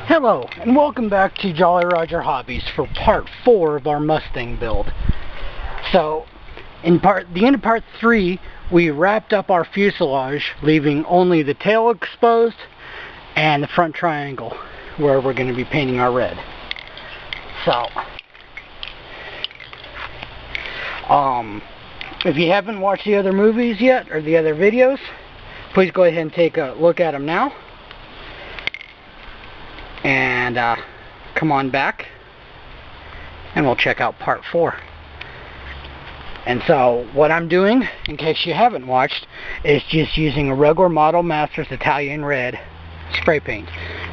Hello, and welcome back to Jollyroger Hobbies for part 4 of our Mustang build. So, in the end of part 3, we wrapped up our fuselage, leaving only the tail exposed and the front triangle, where we're going to be painting our red. So, if you haven't watched the other movies yet, or the other videos, please go ahead and take a look at them now. And come on back and we'll check out part 4. And so what I'm doing, in case you haven't watched, is just using a regular Model Masters Italian Red spray paint.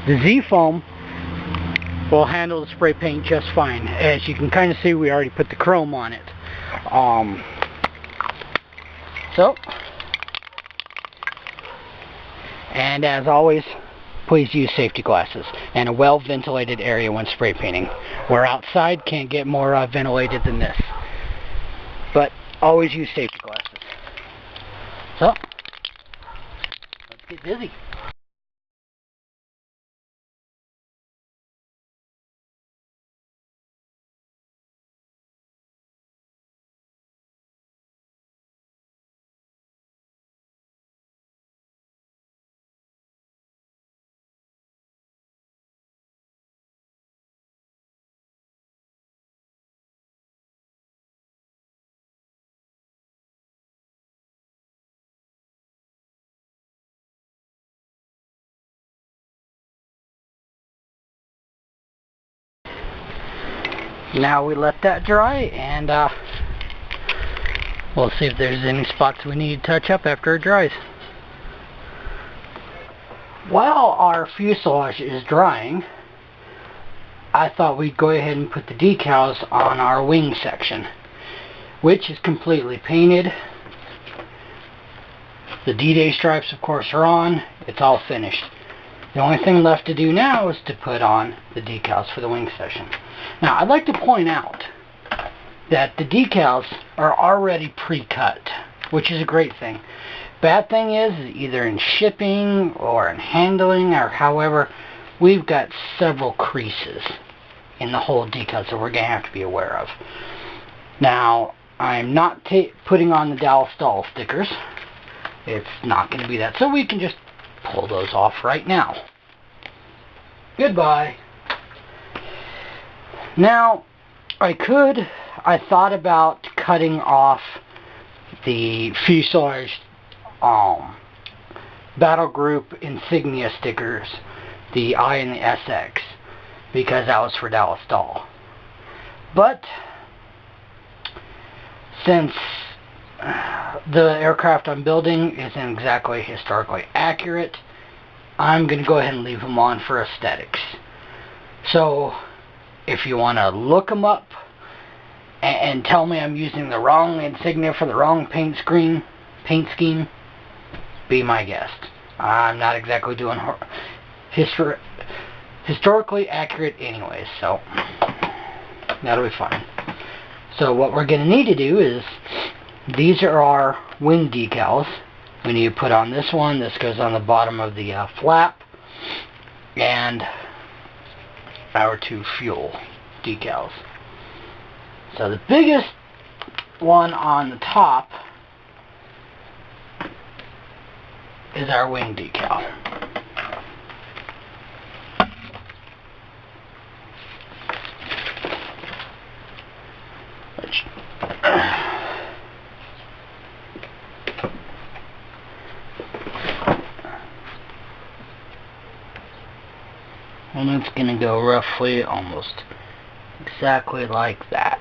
The Z foam will handle the spray paint just fine. As you can kind of see, we already put the chrome on it. And as always, please use safety glasses and a well-ventilated area when spray painting. Where outside can't get more ventilated than this. But always use safety glasses. So, let's get busy. Now we let that dry, and we'll see if there's any spots we need to touch up after it dries. While our fuselage is drying, I thought we'd go ahead and put the decals on our wing section, which is completely painted. The D-Day stripes, of course, are on. It's all finished. The only thing left to do now is to put on the decals for the wing section. Now, I'd like to point out that the decals are already pre-cut, which is a great thing. Bad thing is, either in shipping or in handling or however, we've got several creases in the whole decals that we're going to have to be aware of. Now, I'm not putting on the dowel stall stickers. It's not going to be that, so we can just pull those off right now. Goodbye. Now, I thought about cutting off the fuselage battle group insignia stickers, the I and the SX, because that was for Dallas Stall. But since the aircraft I'm building isn't exactly historically accurate, I'm going to go ahead and leave them on for aesthetics. So, if you want to look them up and tell me I'm using the wrong insignia for the wrong paint scheme, be my guest. I'm not exactly doing historically accurate anyways, so that'll be fine. So what we're going to need to do is, these are our wing decals. We need to put on this one. This goes on the bottom of the flap. And our 2 fuel decals. So the biggest one on the top is our wing decal. Which and it's going to go roughly almost exactly like that.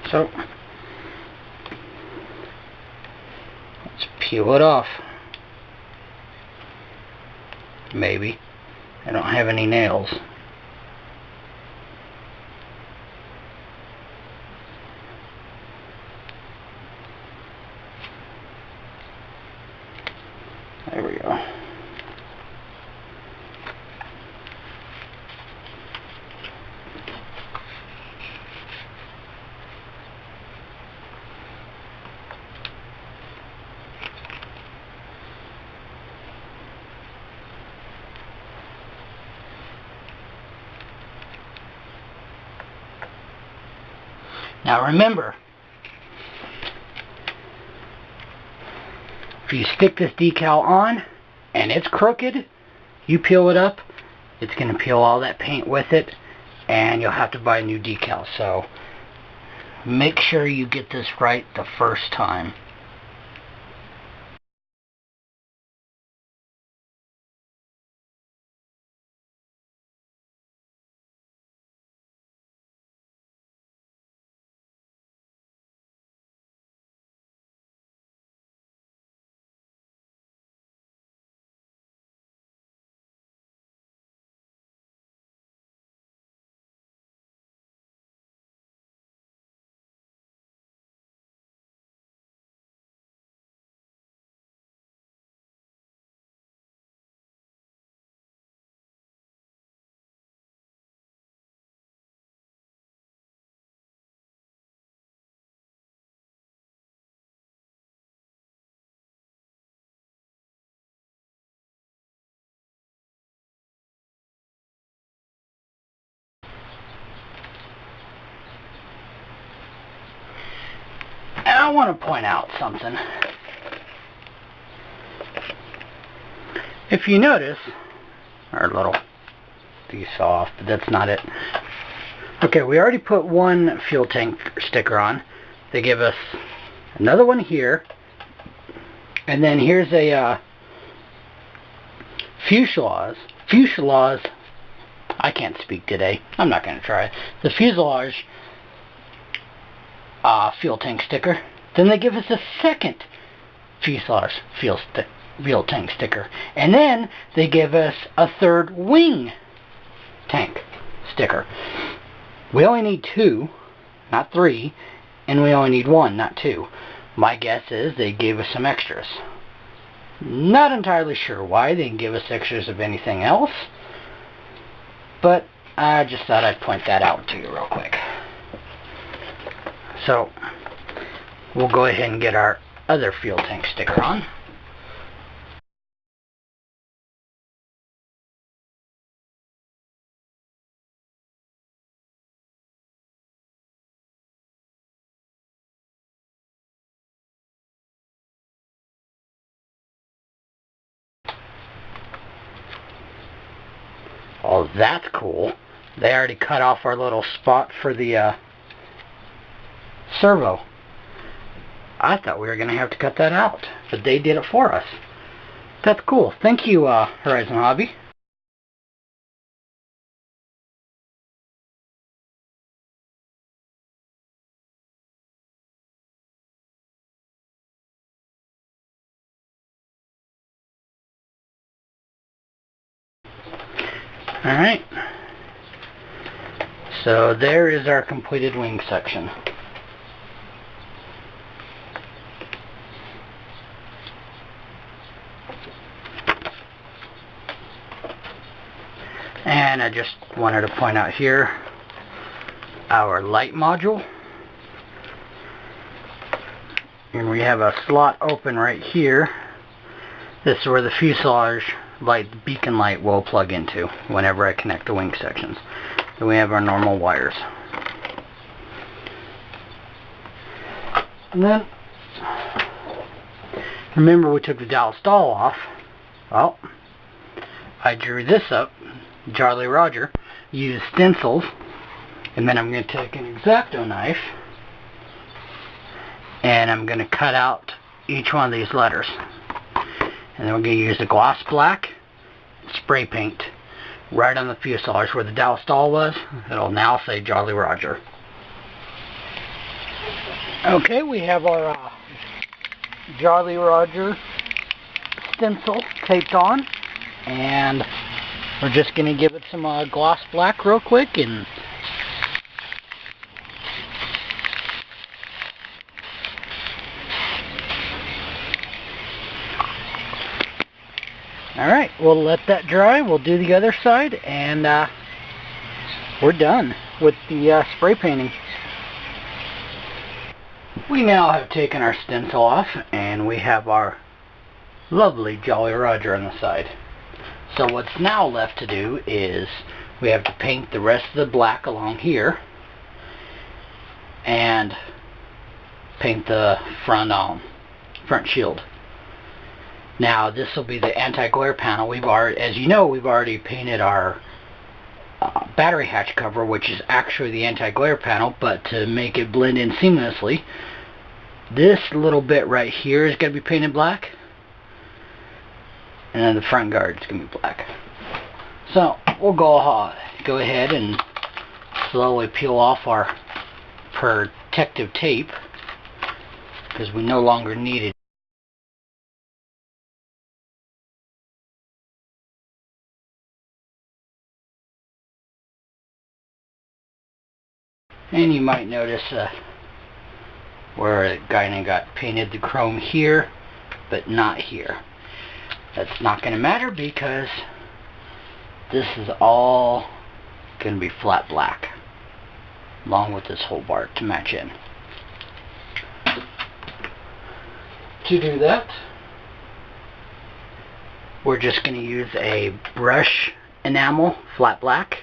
So, let's peel it off. Maybe. I don't have any nails. There we go. Now remember, if you stick this decal on and it's crooked, you peel it up, it's going to peel all that paint with it, and you'll have to buy new decals. So make sure you get this right the first time. And I want to point out something. If you notice, our little piece off, but that's not it. Okay, we already put one fuel tank sticker on. They give us another one here, and then here's a fuselage. I can't speak today. I'm not going to try. The fuselage fuel tank sticker. Then they give us a second fuselage fuel tank sticker, and then they give us a third wing tank sticker. We only need 2, not 3, and we only need 1, not 2. My guess is they gave us some extras. Not entirely sure why they didn't give us extras of anything else, but I just thought I'd point that out to you real quick. So we'll go ahead and get our other fuel tank sticker on. Oh, that's cool. They already cut off our little spot for the servo. I thought we were going to have to cut that out, but they did it for us. That's cool. Thank you, Horizon Hobby. Alright. So there is our completed wing section. And I just wanted to point out here our light module. And we have a slot open right here. This is where the fuselage light, the beacon light, will plug into whenever I connect the wing sections. Then we have our normal wires. And then, remember we took the dowel stall off. Well, I drew this up, Jollyroger, used stencils, and then I'm going to take an X-Acto knife and I'm going to cut out each one of these letters. And then we're going to use a gloss black spray paint right on the fuselage where the dowel stall was. It'll now say Jollyroger. Okay, we have our Jollyroger stencil taped on, and we're just going to give it some gloss black real quick and alright, we'll let that dry. We'll do the other side, and we're done with the spray painting. We now have taken our stencil off, and we have our lovely Jollyroger on the side. So what's now left to do is we have to paint the rest of the black along here, and paint the front shield. Now this will be the anti-glare panel. We've already, as you know, we've already painted our battery hatch cover, which is actually the anti-glare panel, but to make it blend in seamlessly, this little bit right here is going to be painted black, and then the front guard is going to be black. So we'll go ahead and slowly peel off our protective tape, because we no longer need it. And you might notice where it kind of got painted the chrome here, but not here. That's not going to matter because this is all going to be flat black, along with this whole bar to match in. To do that, we're just going to use a brush enamel, flat black,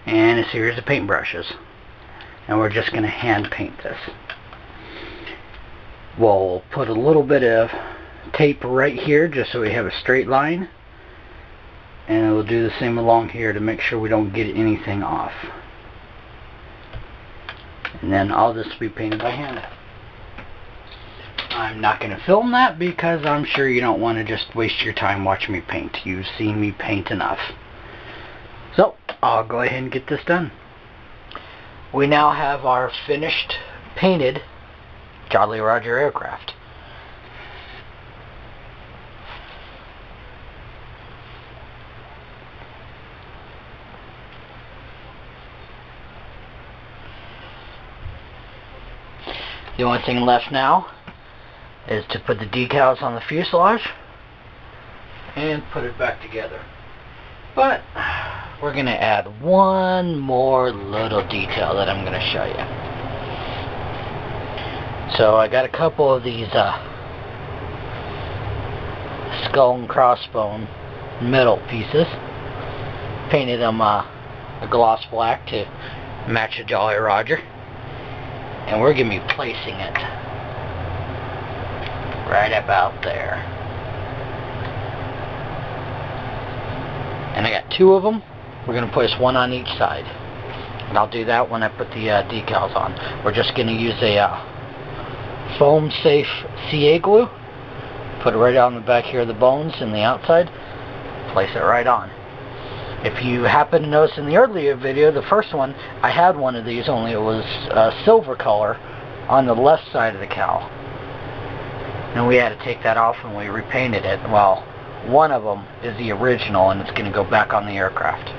and a series of paint brushes. And we're just going to hand paint this. We'll put a little bit of tape right here just so we have a straight line. And we'll do the same along here to make sure we don't get anything off. And then all this will be painted by hand. I'm not going to film that because I'm sure you don't want to just waste your time watching me paint. You've seen me paint enough. So, I'll go ahead and get this done. We now have our finished painted Jollyroger aircraft. The only thing left now is to put the decals on the fuselage and put it back together. But we're going to add one more little detail that I'm going to show you. So I got a couple of these skull and crossbone metal pieces. Painted them a gloss black to match the Jollyroger. And we're going to be placing it right about there. And I got two of them. We're going to place one on each side. And I'll do that when I put the decals on. We're just going to use a foam safe CA glue. Put it right on the back here of the bones and the outside. Place it right on. If you happen to notice in the earlier video, the first one, I had one of these, only it was silver color on the left side of the cowl. And we had to take that off and we repainted it. Well, one of them is the original and it's going to go back on the aircraft.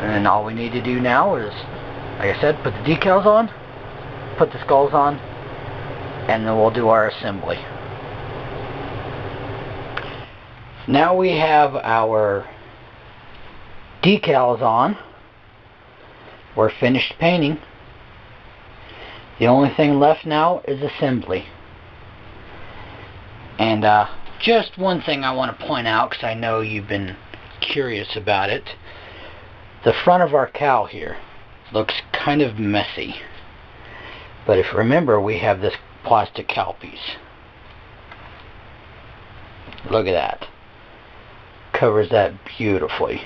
And then all we need to do now is, like I said, put the decals on, put the skulls on, and then we'll do our assembly. Now we have our decals on. We're finished painting. The only thing left now is assembly. And just one thing I want to point out, because I know you've been curious about it. The front of our cowl here looks kind of messy. But if you remember, we have this plastic cowl piece. Look at that. Covers that beautifully.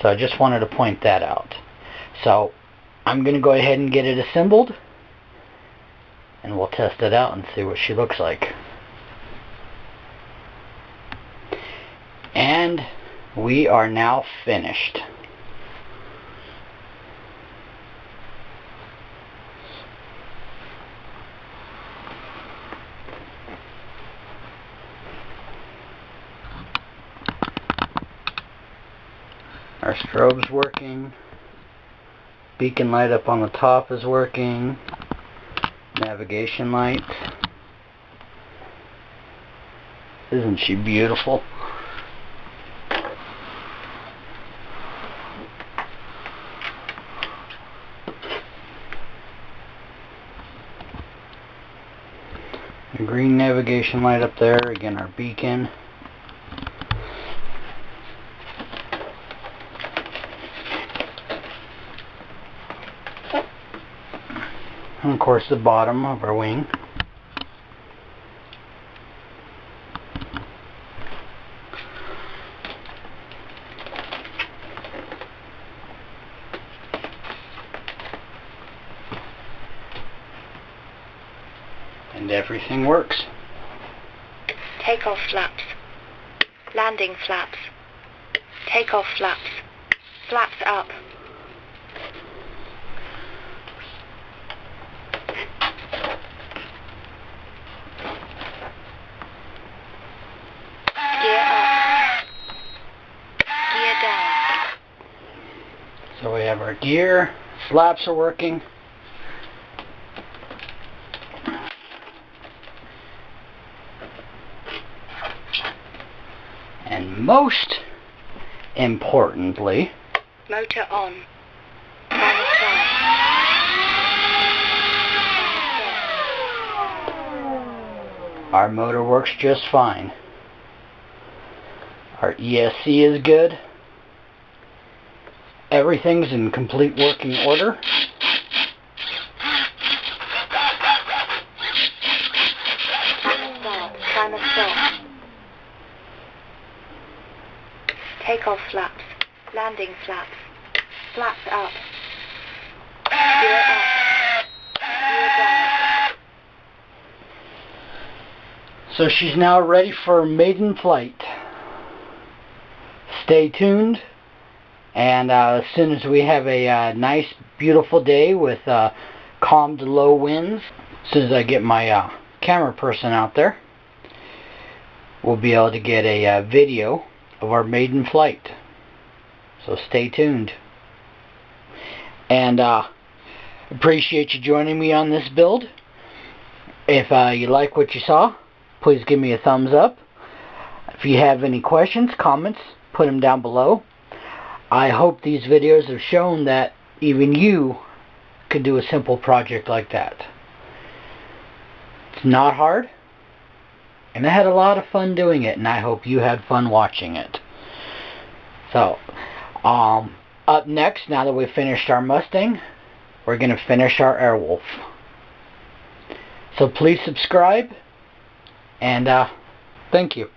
So I just wanted to point that out. So I'm going to go ahead and get it assembled. And we'll test it out and see what she looks like. And we are now finished. Our strobe's working. Beacon light up on the top is working. Navigation light. Isn't she beautiful? A green navigation light up there. Again, our beacon. And of course the bottom of our wing. And everything works. Takeoff flaps. Landing flaps. Takeoff flaps. Flaps up. Gear up. Gear down. So we have our gear, flaps are working. And most importantly, Motor on. Final flight. our motor works just fine. Our ESC is good. Everything's in complete working order. Timer start. Timer stop. Takeoff flaps. Landing flaps. Flaps up. Gear up. Gear down. So she's now ready for maiden flight. Stay tuned, and as soon as we have a nice beautiful day with calm to low winds, as soon as I get my camera person out there, we'll be able to get a video of our maiden flight. So stay tuned. And appreciate you joining me on this build. If you like what you saw, please give me a thumbs up. If you have any questions, comments, put them down below. I hope these videos have shown that even you can do a simple project like that. It's not hard, and I had a lot of fun doing it, and I hope you had fun watching it. So, up next, now that we've finished our Mustang, we're going to finish our Airwolf. So please subscribe, and thank you.